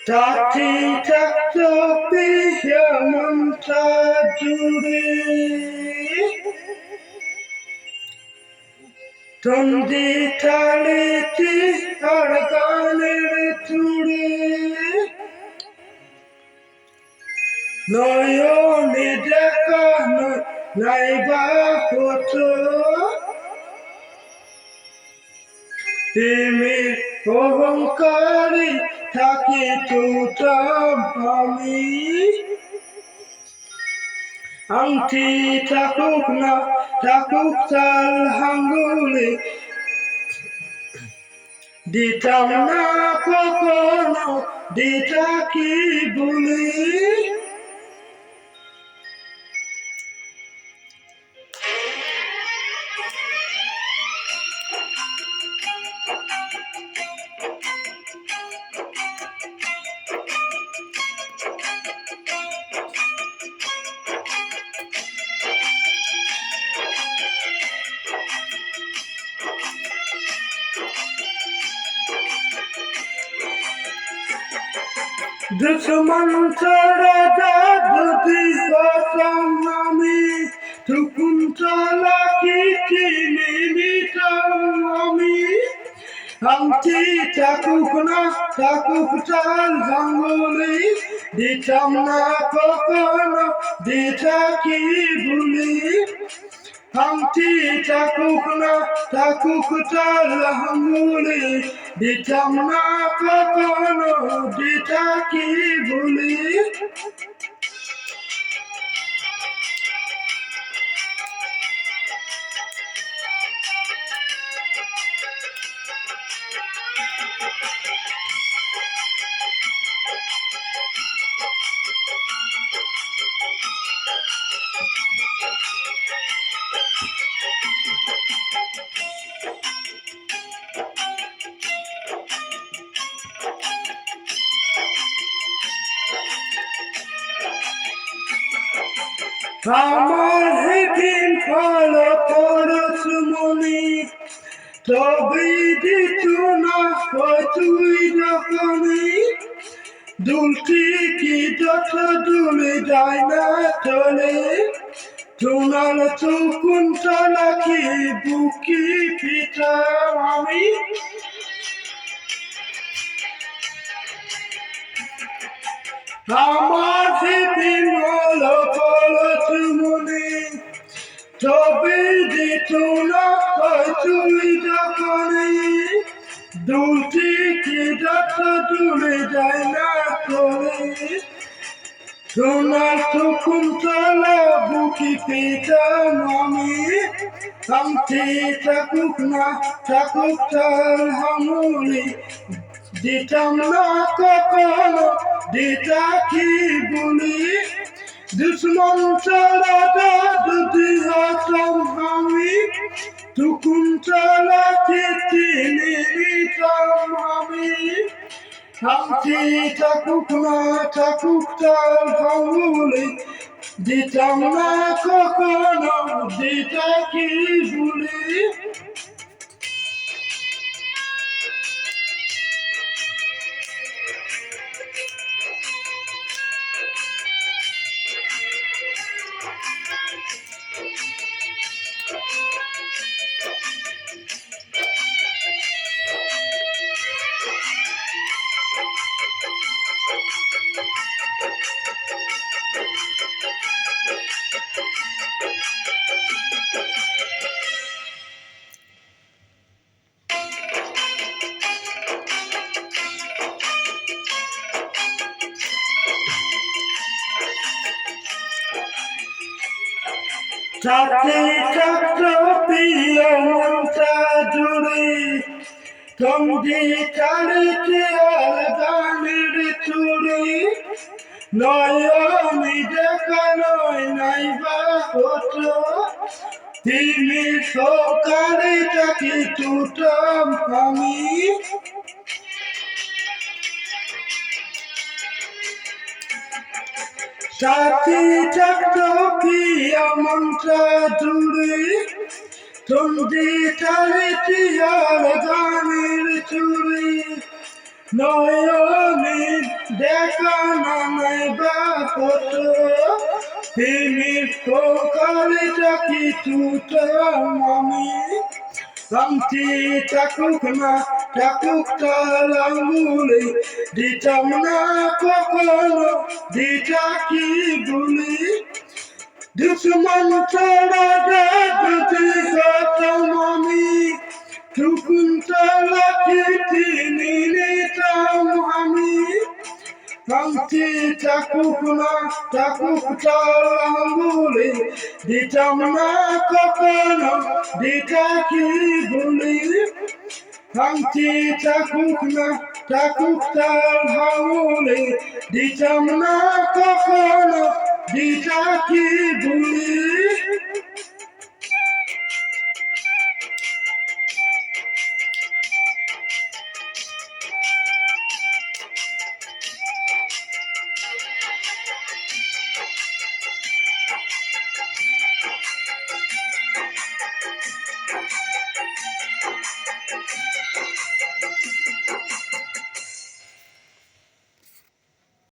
সাথী থাকতো প্রিয় মনটা জুড়ে, তন্দি তালিতি আর গানের চুড়ে, নয়নে দেখানো নাইবা হতো প্রেমের অহংকারী থাকি তুতাম আমি। আংটি থাকুক না থাকুক তাল আঙ্গুলে, দিতাম না কখনো দিতা কি বলি। দুশ্মন ছাড়া যদি হতাম আমি, তখন চলা কি চিনি নিতাম আমি। আংটি থাকুক না থাকুক চাল আঙ্গুলে, দিতাম না কখনো দিতা কি ভুলি। আংটি থাকুক না থাকুক চাল আঙ্গুলে, দিতাম না কখনো দিতা কি ভুলি। আমার হেদিন ফলো করস মনি, তবে দিত না তুই যখনই। দুলটি কি যত দুলে যায় না চলে, তোমার চুকুন চালাকি বুকি পিতাম আমি। আমার সেদিন হলো ফলস মনে, তবে দিত না তুই যখনই। দুলটি কি যত দুলে যায় না চলে, তোমার চুকুন চালা বুকি পিতাম আমি। আংটি থাকুক না থাকুক চাল আঙ্গুলে, দিতাম না কখনো দিতা কি বলি। দুশ্মন ছাড়া যদি হতাম আমি, তখন চালা কি চিনি নিতাম আমি। আংটি থাকুক না থাকুক চাল আঙ্গুলে, দিতাম না কখনো দিতা কি বলি। সাথী থাকতো প্রিয় মনটা জুড়ে, তন্দি তালিতে আর গানের চুড়ে, নয়নে দেখানোই নাইবা হতো তিনি সকালে তাকে টুটাম আমি। সাথী থাকতো প্রিয় মনটা জুড়ে, তন্দি তালিতে আর গানের চুড়ে, নয়নে দেখা না নাই বা হতো প্রেমের কলিটা কি টুটাম আমি শান্তি থাকুক না থাকুক তার আঙুলে দিতাম না কখনো দিতা কি বলি দুশ্মন ছাড়া যদি হতাম আমি টুকুন চিঠি নিতাম আমি শান্তি থাকুক না থাকুক তার আঙুলে দিতাম না কখনো দিতা কি বলি শান্তি থাকুক না থাকুক তার আঙুলে দিতাম না কখনো দিতা কি বলি